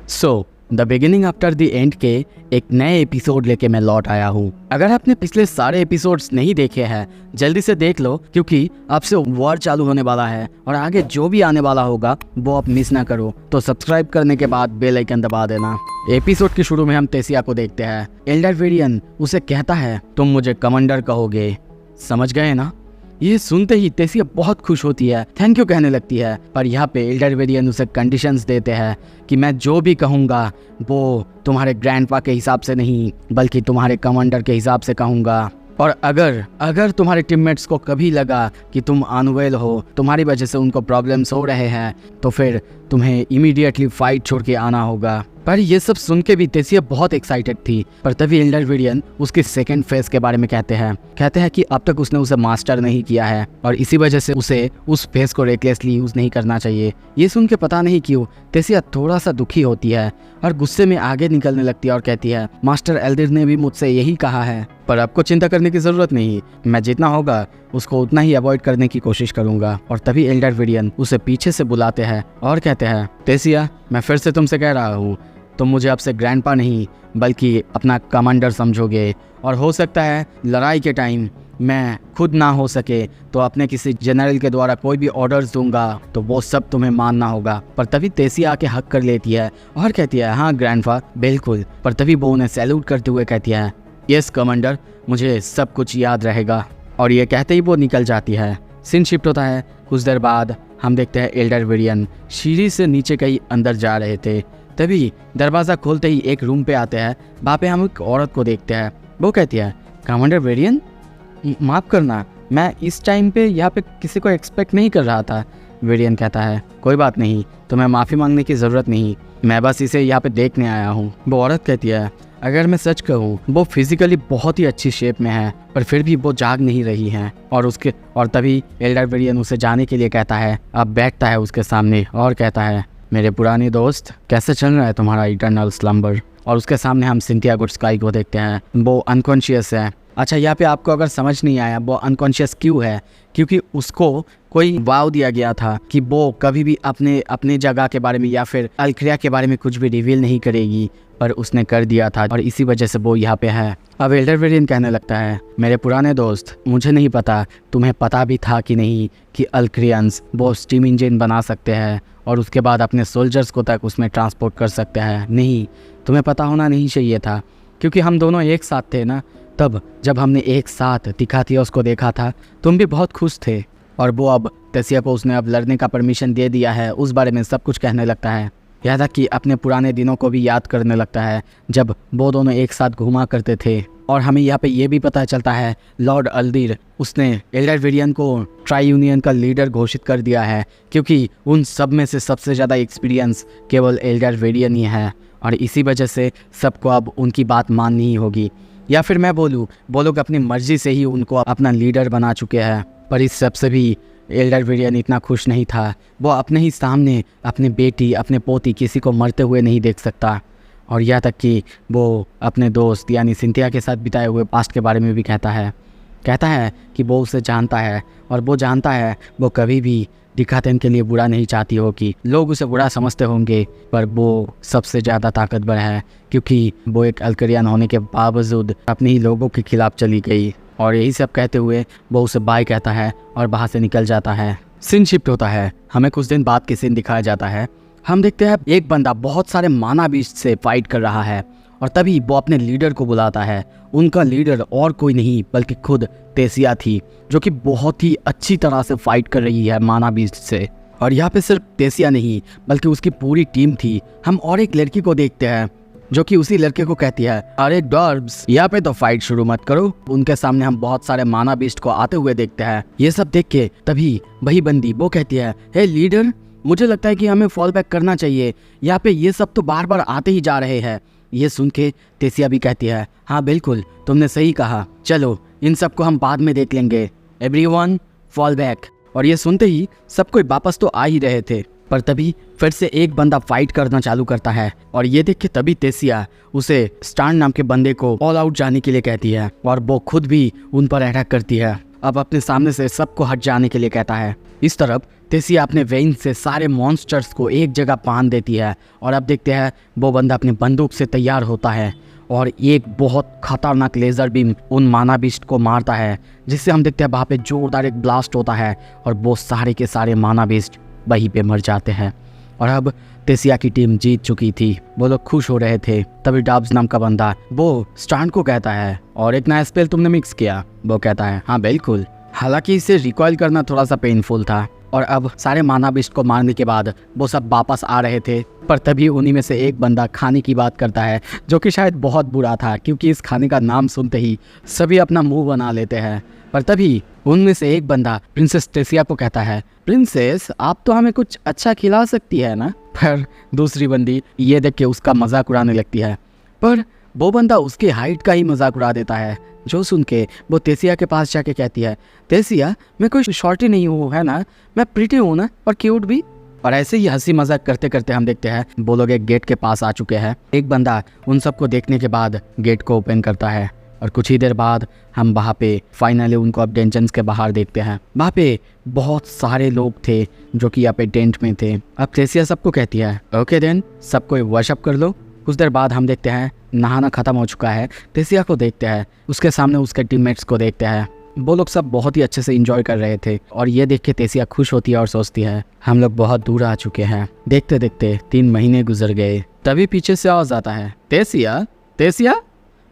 So the beginning after the end के एक नए एपिसोड लेके मैं लौट आया हूँ। अगर आपने पिछले सारे एपिसोड्स नहीं देखे हैं जल्दी से देख लो, क्योंकि अब से वॉर चालू होने वाला है और आगे जो भी आने वाला होगा वो आप मिस ना करो। तो सब्सक्राइब करने के बाद बेल आइकन दबा देना। एपिसोड के शुरू में हम तेसिया को देखते हैं। एल्डरवेरियन उसे कहता है तुम मुझे कमांडर कहोगे, समझ गए ना। ये सुनते ही तेसिया बहुत खुश होती है, थैंक यू कहने लगती है। पर यहाँ पे एल्डरवेरियन उसे कंडीशंस देते हैं कि मैं जो भी कहूँगा वो तुम्हारे ग्रैंडपा के हिसाब से नहीं बल्कि तुम्हारे कमांडर के हिसाब से कहूँगा। और अगर तुम्हारे टीममेट्स को कभी लगा कि तुम अनवेल हो, तुम्हारी वजह से उनको प्रॉब्लम्स हो रहे हैं, तो फिर तुम्हें इमीडिएटली फाइट छोड़ के आना होगा। पर ये सब सुन के भी तेसिया बहुत एक्साइटेड थी। पर तभी एल्डरवेरियन उसके सेकंड फेज के बारे में कहते हैं कि अब तक उसने उसे मास्टर नहीं किया है और इसी वजह से उसे उस फेज को रेकलेसली यूज नहीं करना चाहिए। ये सुन के पता नहीं क्यों तेसिया थोड़ा सा दुखी होती है और गुस्से में आगे निकलने लगती है और कहती है मास्टर एल्दिर ने भी मुझसे यही कहा है, पर आपको चिंता करने की जरूरत नहीं, मैं जितना होगा उसको उतना ही अवॉइड करने की कोशिश करूंगा। और तभी एल्डरवेरियन उसे पीछे से बुलाते हैं और कहते हैं तेसिया, मैं फिर से तुमसे कह रहा हूँ, तुम मुझे अब से ग्रैंडपा नहीं बल्कि अपना कमांडर समझोगे। और हो सकता है लड़ाई के टाइम मैं खुद ना हो सके तो अपने किसी जनरल के द्वारा कोई भी ऑर्डर्स दूंगा तो वो सब तुम्हें मानना होगा। पर तभी तेसिया आके हक कर लेती है और कहती है हाँ ग्रैंडपा बिल्कुल। पर तभी वो उन्हें सैल्यूट करते हुए कहती है यस कमांडर, मुझे सब कुछ याद रहेगा। और ये कहते ही वो निकल जाती है। सीन शिफ्ट होता है। कुछ देर बाद हम देखते हैं एल्डरवेरियन सीढ़ी से नीचे कहीं अंदर जा रहे थे। तभी दरवाज़ा खोलते ही एक रूम पे आते हैं। वहाँ पे हम एक औरत को देखते हैं। वो कहती है कमांडर वेरियन, माफ़ करना, मैं इस टाइम पे यहाँ पे किसी को एक्सपेक्ट नहीं कर रहा था। वेरियन कहता है कोई बात नहीं, तुम्हें माफ़ी मांगने की ज़रूरत नहीं, मैं बस इसे यहाँ पे देखने आया हूँ। वो औरत कहती है अगर मैं सच कहूँ वो फिजिकली बहुत ही अच्छी शेप में है पर फिर भी वो जाग नहीं रही हैं। और तभी एल्डरवेरियन उसे जाने के लिए कहता है। अब बैठता है उसके सामने और कहता है मेरे पुराने दोस्त, कैसे चल रहा है तुम्हारा इटर्नल स्लम्बर। और उसके सामने हम सिंथिया गुडस्काई को देखते हैं। वो अनकॉन्शियस है। अच्छा, यहाँ पे आपको अगर समझ नहीं आया वो अनकॉन्शियस क्यों है, क्योंकि उसको कोई वाव दिया गया था कि वो कभी भी अपने जगह के बारे में या फिर अल्क्रिया के बारे में कुछ भी रिवील नहीं करेगी, पर उसने कर दिया था और इसी वजह से वो यहाँ पे है। अब एल्डरवेरियन कहने लगता है मेरे पुराने दोस्त, मुझे नहीं पता तुम्हें पता भी था कि नहीं कि अल्क्रियंस वो स्टीम इंजन बना सकते हैं और उसके बाद अपने सोल्जर्स को तक उसमें ट्रांसपोर्ट कर सकते हैं। नहीं, तुम्हें पता होना नहीं चाहिए था, क्योंकि हम दोनों एक साथ थे ना। तब जब हमने एक साथ तिखाथियोस को देखा था तुम भी बहुत खुश थे। और वो अब तेसिया को उसने अब लड़ने का परमिशन दे दिया है, उस बारे में सब कुछ कहने लगता है। यहाँ तक कि अपने पुराने दिनों को भी याद करने लगता है जब वो दोनों एक साथ घूमा करते थे। और हमें यहाँ पे ये भी पता चलता है लॉर्ड अल्दिर उसने एल्डरवेरियन को ट्राई यूनियन का लीडर घोषित कर दिया है, क्योंकि उन सब में से सबसे ज़्यादा एक्सपीरियंस केवल एल्डरवेरियन ही है। और इसी वजह से सबको अब उनकी बात माननी ही होगी, या फिर मैं बोलूँ वो लोग अपनी मर्जी से ही उनको अपना लीडर बना चुके हैं। पर इस सब से भी एल्डरवेरियन इतना खुश नहीं था। वो अपने ही सामने अपनी बेटी, अपने पोती किसी को मरते हुए नहीं देख सकता। और यहाँ तक कि वो अपने दोस्त यानी सिंथिया के साथ बिताए हुए पास्ट के बारे में भी कहता है कि वो उसे जानता है और वो जानता है वो कभी भी दिखातेन के लिए बुरा नहीं चाहती हो कि लोग उसे बुरा समझते होंगे, पर वो सबसे ज़्यादा ताकतवर है क्योंकि वो एक अल्क्रियन होने के बावजूद अपने ही लोगों के खिलाफ चली गई। और यही सब कहते हुए वो उसे बाय कहता है और वहाँ से निकल जाता है। सीन शिफ्ट होता है। हमें कुछ दिन बाद की सीन दिखाया जाता है। हम देखते हैं एक बंदा बहुत सारे माना बीस्ट से फाइट कर रहा है और तभी वो अपने लीडर को बुलाता है। उनका लीडर और कोई नहीं बल्कि खुद तेसिया थी, जो कि बहुत ही अच्छी तरह से फाइट कर रही है माना बीस्ट से। और यहाँ पे सिर्फ तेसिया नहीं बल्कि उसकी पूरी टीम थी। हम और एक लड़की को देखते हैं जो कि उसी लड़के को कहती है अरे डॉर्ब्स, यहाँ पे तो फाइट शुरू मत करो। उनके सामने हम बहुत सारे माना बीस्ट को आते हुए देखते हैं। ये सब देख के तभी वही बंदी वो कहती है हे लीडर, मुझे लगता है कि हमें फॉल बैक करना चाहिए, यहाँ पे ये सब तो बार बार आते ही जा रहे हैं। ये सुन के तेसिया भी कहती है हाँ बिल्कुल, तुमने सही कहा, चलो इन सबको हम बाद में देख लेंगे, एवरीवन फॉल बैक। और ये सुनते ही सब कोई वापस तो आ ही रहे थे, पर तभी फिर से एक बंदा फाइट करना चालू करता है। और ये देख के तभी तेसिया उसे स्टार नाम के बंदे को ऑल आउट जाने के लिए कहती है और वो खुद भी उन पर अटैक करती है। अब अपने सामने से सबको हट जाने के लिए कहता है। इस तरफ तेसिया अपने वेन से सारे मॉन्स्टर्स को एक जगह बांध देती है और अब देखते हैं वो बंदा अपनी बंदूक से तैयार होता है और एक बहुत खतरनाक लेज़र बीम उन माना बीस्ट को मारता है, जिससे हम देखते हैं वहाँ पे जोरदार एक ब्लास्ट होता है और वो सारे के सारे माना बीस्ट वहीं पे मर जाते हैं। और अब तेसिया की टीम जीत चुकी थी, वो लोग खुश हो रहे थे। तभी डब्स नाम का बंदा वो स्टार्न को कहता है, और एक नया स्पेल तुमने मिक्स किया? वो कहता है हाँ बिल्कुल। हालांकि इसे रिकॉइल करना थोड़ा सा पेनफुल था। और अब सारे माना बीस्ट को मारने के बाद वो सब वापस आ रहे थे, पर तभी उन्हीं में से एक बंदा खाने की बात करता है, जो कि शायद बहुत बुरा था क्योंकि इस खाने का नाम सुनते ही सभी अपना मुंह बना लेते हैं। पर तभी उनमें से एक बंदा प्रिंसेस तेसिया को कहता है, प्रिंसेस आप तो हमें कुछ अच्छा खिला सकती है ना? पर दूसरी बंदी ये देख के उसका मजाक उड़ाने लगती है, पर वो बंदा उसके हाइट का ही मजाक उड़ा देता है, जो सुन के वो तेसिया के पास जाके कहती है, तेसिया मैं कोई शॉर्टी नहीं हूँ है ना, मैं प्रिटी हूँ ना और क्यूट भी। और ऐसे ही हंसी मजाक करते करते हम देखते हैं वो लोग एक गेट के पास आ चुके हैं। एक बंदा उन सबको देखने के बाद गेट को ओपन करता है और कुछ ही देर बाद हम वहाँ पे फाइनली उनको अब डेंजन्स के बाहर देखते हैं। वहाँ पे बहुत सारे लोग थे जो कि यहाँ पे टेंट में थे। अब तेसिया सबको कहती है, ओके देन सबको वर्शअप कर लो। कुछ देर बाद हम देखते हैं नहाना ख़त्म हो चुका है। तेसिया को देखते हैं, उसके सामने उसके टीममेट्स को देखते हैं, वो लोग सब बहुत ही अच्छे से एंजॉय कर रहे थे। और ये देख के तेसिया खुश होती है और सोचती है हम लोग बहुत दूर आ चुके हैं। देखते देखते 3 महीने गुजर गए। तभी पीछे से आवाज आता है, तेसिया तेसिया।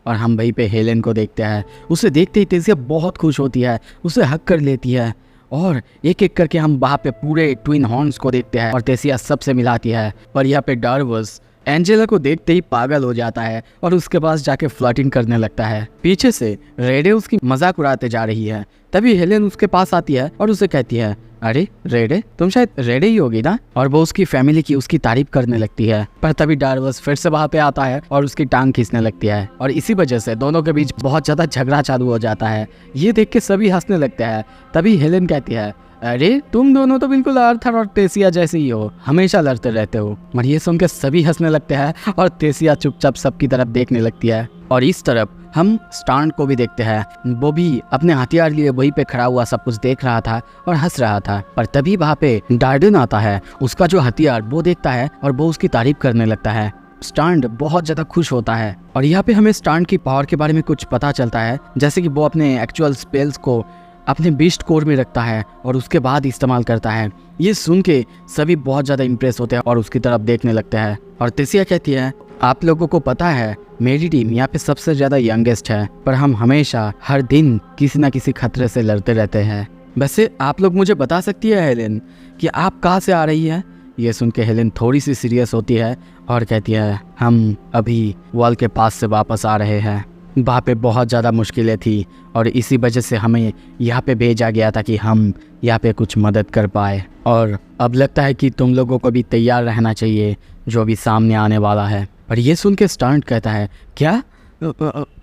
और हम वहीं पे हेलेन को देखते हैं। उसे देखते ही तेसिया बहुत खुश होती है, उसे हक कर लेती है और एक एक करके हम वहाँ पे पूरे ट्विन हॉर्न्स को देखते हैं और तेसिया सबसे मिलाती है। पर यहाँ पे डार्वस एंजेला को देखते ही पागल हो जाता है और उसके पास जाके फ्लर्टिंग करने लगता है। पीछे से रेडे उसकी मजाक उड़ाते जा रही है। तभी हेलेन उसके पास आती है और उसे कहती है, अरे रेडे तुम शायद रेडे ही होगी ना? और वो उसकी फैमिली की उसकी तारीफ करने लगती है। पर तभी डार्वस फिर से वहाँ पे आता है और उसकी टांग खींचने लगती है और इसी वजह से दोनों के बीच बहुत ज्यादा झगड़ा चालू हो जाता है। ये देख के सभी हंसने लगते हैं। तभी हेलेन कहती है, अरे तुम दोनों तो बिल्कुल आर्थर और तेसिया जैसे ही हो, हमेशा लड़ते रहते हो। और ये सुन के सभी हंसने लगते हैं और तेसिया चुपचाप सबकी तरफ देखने लगती है। और इस तरफ हम स्टार्न को भी देखते हैं, वो भी अपने हथियार लिए वहीं पे खड़ा हुआ सब कुछ देख रहा था और हंस रहा था। पर तभी वहाँ पे डार्डन आता है, उसका जो हथियार वो देखता है और वो उसकी तारीफ करने लगता है। स्टार्न बहुत ज़्यादा खुश होता है और यहाँ पे हमें स्टार्न की पावर के बारे में कुछ पता चलता है, जैसे कि वो अपने एक्चुअल स्पेल्स को अपने बीस्ट कोर में रखता है और उसके बाद इस्तेमाल करता है। ये सुन के सभी बहुत ज़्यादा इम्प्रेस होते हैं और उसकी तरफ देखने लगते हैं। और तेसिया कहती है, आप लोगों को पता है मेरी टीम यहाँ पे सबसे ज़्यादा यंगेस्ट है, पर हम हमेशा हर दिन किसी न किसी खतरे से लड़ते रहते हैं। वैसे आप लोग मुझे बता सकती है हेलेन कि आप कहाँ से आ रही है? ये सुन के हेलेन थोड़ी सी सीरियस होती है और कहती है, हम अभी वॉल के पास से वापस आ रहे हैं। वहाँ पे बहुत ज़्यादा मुश्किलें थी और इसी वजह से हमें यहाँ पे भेजा गया था कि हम यहाँ पे कुछ मदद कर पाए। और अब लगता है कि तुम लोगों को भी तैयार रहना चाहिए जो भी सामने आने वाला है। पर ये सुन के स्टार्न कहता है, क्या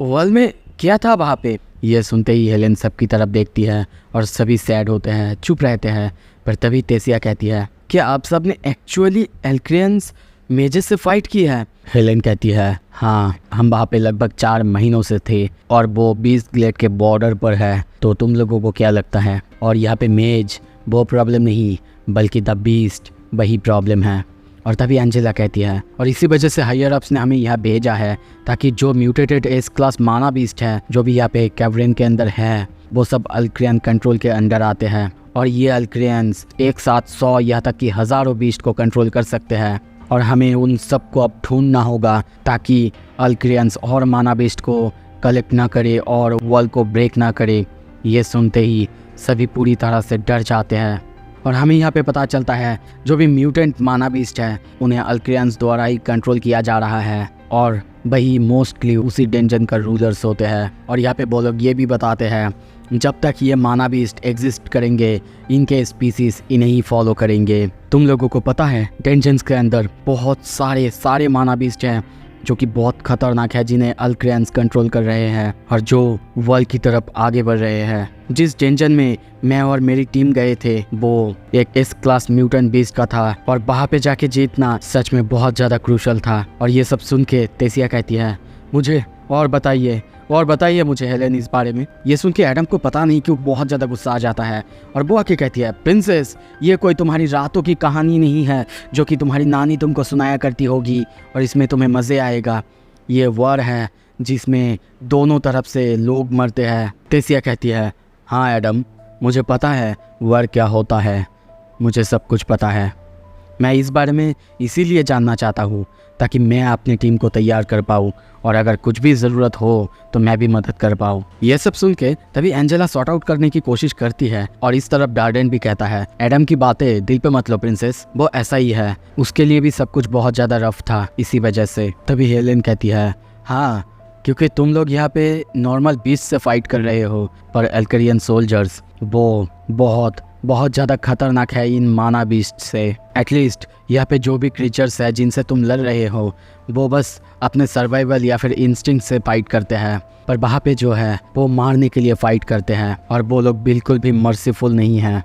वॉल में क्या था वहाँ पे? ये सुनते ही हेलेन सबकी तरफ देखती है और सभी सैड होते हैं, चुप रहते हैं। पर तभी तेसिया कहती है, क्या आप सब ने एक्चुअली एल्क्रियंस मेजेस से फाइट की है? हेलेन कहती है, हाँ हम वहाँ पे लगभग 4 महीनों से थे और वो 20 ग्लेड के बॉर्डर पर है। तो तुम लोगों को क्या लगता है? और यहाँ पे मेज वो प्रॉब्लम नहीं बल्कि द बीस्ट वही प्रॉब्लम है। और तभी एंजेला कहती है, और इसी वजह से हायर अप्स ने हमें यहाँ भेजा है ताकि जो म्यूटेटेड एस क्लास माना बीस्ट है जो भी यहाँ पे कैवरेन के अंदर है वो सब अल्क्रियन कंट्रोल के अंडर आते हैं। और ये अल्क्रियंस एक साथ 100 यहाँ तक कि हज़ारों बीस्ट को कंट्रोल कर सकते हैं और हमें उन सबको अब ढूंढना होगा ताकि अल्क्रियंस और माना बीस्ट को कलेक्ट ना करे और वॉल को ब्रेक ना करे। ये सुनते ही सभी पूरी तरह से डर जाते हैं और हमें यहाँ पे पता चलता है जो भी म्यूटेंट माना बीस्ट है उन्हें अल्क्रियंस द्वारा ही कंट्रोल किया जा रहा है और वही मोस्टली उसी डेंजन का रूलर्स होते हैं। और यहाँ पे वो लोग ये भी बताते हैं जब तक ये माना बीस्ट एग्जिस्ट करेंगे इनके स्पीसीज इन्हें ही फॉलो करेंगे। तुम लोगों को पता है डेंजन्स के अंदर बहुत सारे माना बीस्ट हैं जो कि बहुत खतरनाक है, जिन्हें अल्क्रियंस कंट्रोल कर रहे हैं और जो वर्ल्ड की तरफ आगे बढ़ रहे हैं। जिस डेंजन में मैं और मेरी टीम गए थे वो एक एस क्लास म्यूटेंट बीस्ट का था और वहाँ पे जाके जीतना सच में बहुत ज़्यादा क्रूशल था। और ये सब सुन के तेसिया कहती है, मुझे और बताइए मुझे हेलेन इस बारे में। ये सुन के एडम को पता नहीं क्यों बहुत ज़्यादा गुस्सा आ जाता है और वो आके कहती है, प्रिंसेस ये कोई तुम्हारी रातों की कहानी नहीं है जो कि तुम्हारी नानी तुमको सुनाया करती होगी और इसमें तुम्हें मज़े आएगा। ये वॉर है जिसमें दोनों तरफ से लोग मरते हैं। तेसिया कहती है, हाँ एडम मुझे पता है वॉर क्या होता है, मुझे सब कुछ पता है। मैं इस बारे में इसीलिए जानना चाहता हूँ ताकि मैं अपनी टीम को तैयार कर पाऊँ और अगर कुछ भी ज़रूरत हो तो मैं भी मदद कर पाऊँ। यह सब सुन के तभी एंजेला सॉर्ट आउट करने की कोशिश करती है और इस तरफ डार्डेन भी कहता है, एडम की बातें दिल पे मत लो प्रिंसेस, वो ऐसा ही है, उसके लिए भी सब कुछ बहुत ज़्यादा रफ था इसी वजह से। तभी हेलेन कहती है, हाँ क्योंकि तुम लोग यहाँ पे नॉर्मल बीस्ट से फाइट कर रहे हो पर एल्करियन सोल्जर्स वो बहुत ज़्यादा खतरनाक है इन माना बीस्ट से। एटलीस्ट यहाँ पे जो भी क्रीचर्स है जिनसे तुम लड़ रहे हो वो बस अपने सर्वाइवल या फिर इंस्टिंक्ट से फाइट करते हैं, पर वहाँ पे जो है वो मारने के लिए फाइट करते हैं और वो लोग बिल्कुल भी मर्सीफुल नहीं हैं।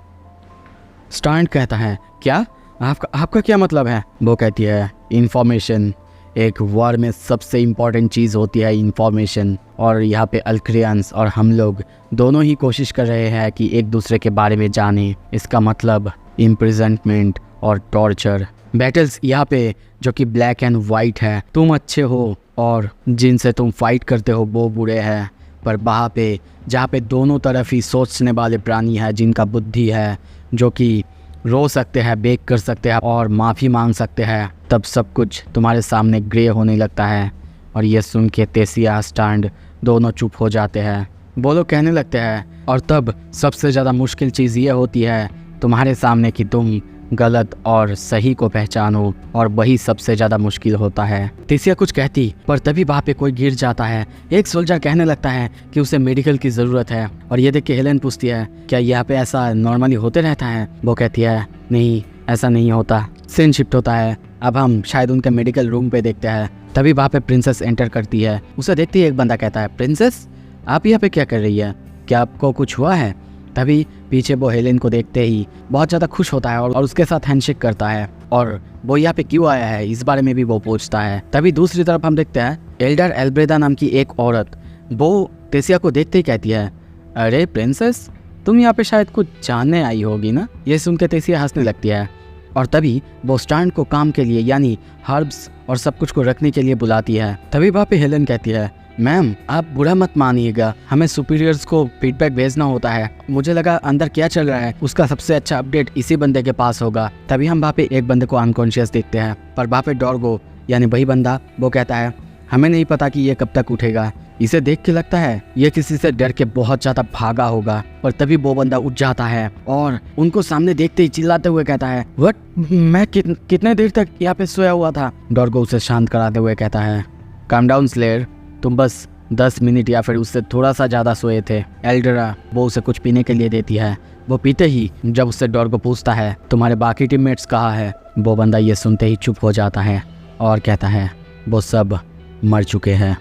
स्टार्न कहता है, क्या आपका क्या मतलब है? वो कहती है, इन्फॉर्मेशन, एक वॉर में सबसे इम्पॉर्टेंट चीज़ होती है इन्फॉर्मेशन, और यहाँ पे अल्क्रियंस और हम लोग दोनों ही कोशिश कर रहे हैं कि एक दूसरे के बारे में जानें। इसका मतलब इम्प्रिजनमेंट और टॉर्चर। बैटल्स यहाँ पे जो कि ब्लैक एंड वाइट है, तुम अच्छे हो और जिनसे तुम फाइट करते हो वो बुरे हैं, पर वहाँ पे जहाँ पे दोनों तरफ ही सोचने वाले प्राणी हैं जिनका बुद्धि है, जो कि रो सकते हैं, बेक कर सकते हैं और माफ़ी मांग सकते हैं, तब सब कुछ तुम्हारे सामने ग्रे होने लगता है। और ये सुन के तेसिया स्टैंड दोनों चुप हो जाते हैं। वो लोग कहने लगते हैं, और तब सबसे ज़्यादा मुश्किल चीज़ ये होती है तुम्हारे सामने कि तुम गलत और सही को पहचानो, और वही सबसे ज़्यादा मुश्किल होता है। तेसिया कुछ कहती पर तभी वहाँ पे कोई गिर जाता है। एक सोल्जर कहने लगता है कि उसे मेडिकल की ज़रूरत है और ये देख के हेलेन पूछती है, क्या यहाँ पे ऐसा नॉर्मली होते रहता है? वो कहती है, नहीं ऐसा नहीं होता। सीन शिफ्ट होता है, अब हम शायद उनके मेडिकल रूम पे देखते हैं। तभी वहाँ पे प्रिंसेस एंटर करती है। उसे देखते ही एक बंदा कहता है, प्रिंसेस आप यहाँ पे क्या कर रही है? क्या आपको कुछ हुआ है? तभी पीछे वो हेलेन को देखते ही बहुत ज़्यादा खुश होता है और उसके साथ हैंडशेक करता है, और वो यहाँ पे क्यों आया है इस बारे में भी वो पूछता है। तभी दूसरी तरफ हम देखते हैं एल्डर एल्ब्रेदा नाम की एक औरत, वो तेसिया को देखते ही कहती है, अरे प्रिंसेस तुम यहाँ पे शायद कुछ जानने आई होगी ना? ये सुन के तेसिया हंसने लगती है और तभी वो स्टैंड को काम के लिए यानी हर्ब्स और सब कुछ को रखने के लिए बुलाती है। तभी वहाँ पे हेलेन कहती है, मैम आप बुरा मत मानिएगा, हमें सुपीरियर्स को फीडबैक भेजना होता है। मुझे लगा अंदर क्या चल रहा है उसका सबसे अच्छा अपडेट इसी बंदे के पास होगा। तभी हम वहाँ पे एक बंदे को अनकॉन्शियस देखते हैं, पर वहाँ पे डॉर्गो यानी वही बंदा वो कहता है, हमें नहीं पता कि ये कब तक उठेगा। इसे देख के लगता है ये किसी से डर के बहुत ज़्यादा भागा होगा, पर तभी वो बंदा उठ जाता है और उनको सामने देखते ही चिल्लाते हुए कहता है, व्हाट, मैं कितने देर तक यहाँ पे सोया हुआ था? डॉर्गो उसे शांत कराते हुए कहता है, काम डाउन स्लेयर, तुम बस 10 मिनट या फिर उससे थोड़ा सा ज़्यादा सोए थे। एल्डरा वो उसे कुछ पीने के लिए देती है। वो पीते ही जब उससे डॉर्गो पूछता है, तुम्हारे बाकी टीममेट्स कहाँ है? वो बंदा ये सुनते ही चुप हो जाता है और कहता है, वो सब मर चुके हैं,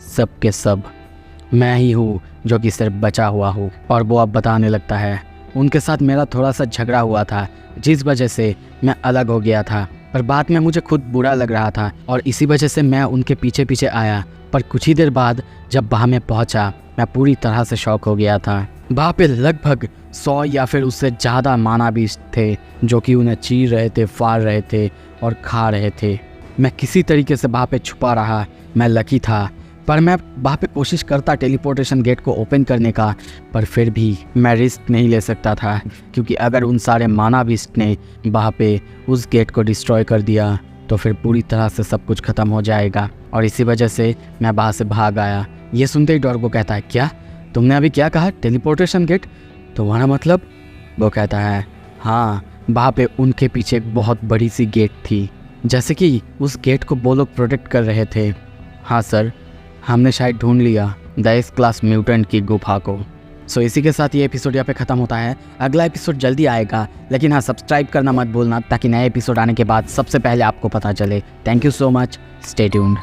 सब के सब, मैं ही हूँ जो कि सिर्फ बचा हुआ हूँ। और वो अब बताने लगता है, उनके साथ मेरा थोड़ा सा झगड़ा हुआ था जिस वजह से मैं अलग हो गया था, पर बाद में मुझे खुद बुरा लग रहा था और इसी वजह से मैं उनके पीछे पीछे आया, पर कुछ ही देर बाद जब वहाँ मैं पहुँचा मैं पूरी तरह से शॉक हो गया था। वहाँ पे लगभग 100 या फिर उससे ज़्यादा माना बीस्ट थे जो कि उन्हें चीर रहे थे, फाड़ रहे थे और खा रहे थे। मैं किसी तरीके से वहाँ पे छुपा रहा, मैं लकी था, पर मैं वहाँ पे कोशिश करता टेलीपोर्टेशन गेट को ओपन करने का, पर फिर भी मैं रिस्क नहीं ले सकता था क्योंकि अगर उन सारे माना बीस्ट ने वहाँ पे उस गेट को डिस्ट्रॉय कर दिया तो फिर पूरी तरह से सब कुछ ख़त्म हो जाएगा, और इसी वजह से मैं वहाँ से भाग आया। ये सुनते ही डॉर्गो कहता है, क्या तुमने अभी क्या कहा? Teleportation gate? तुम्हारा मतलब? वो कहता है, हाँ वहाँ पे उनके पीछे एक बहुत बड़ी सी गेट थी, जैसे कि उस गेट को वो लोग प्रोटेक्ट कर रहे थे। हाँ सर, हमने शायद ढूंढ लिया द एस क्लास म्यूटेंट की गुफा को। सो इसी के साथ ये एपिसोड यहाँ पे ख़त्म होता है। अगला एपिसोड जल्दी आएगा, लेकिन हाँ सब्सक्राइब करना मत भूलना ताकि नए एपिसोड आने के बाद सबसे पहले आपको पता चले। Thank you so much, stay tuned.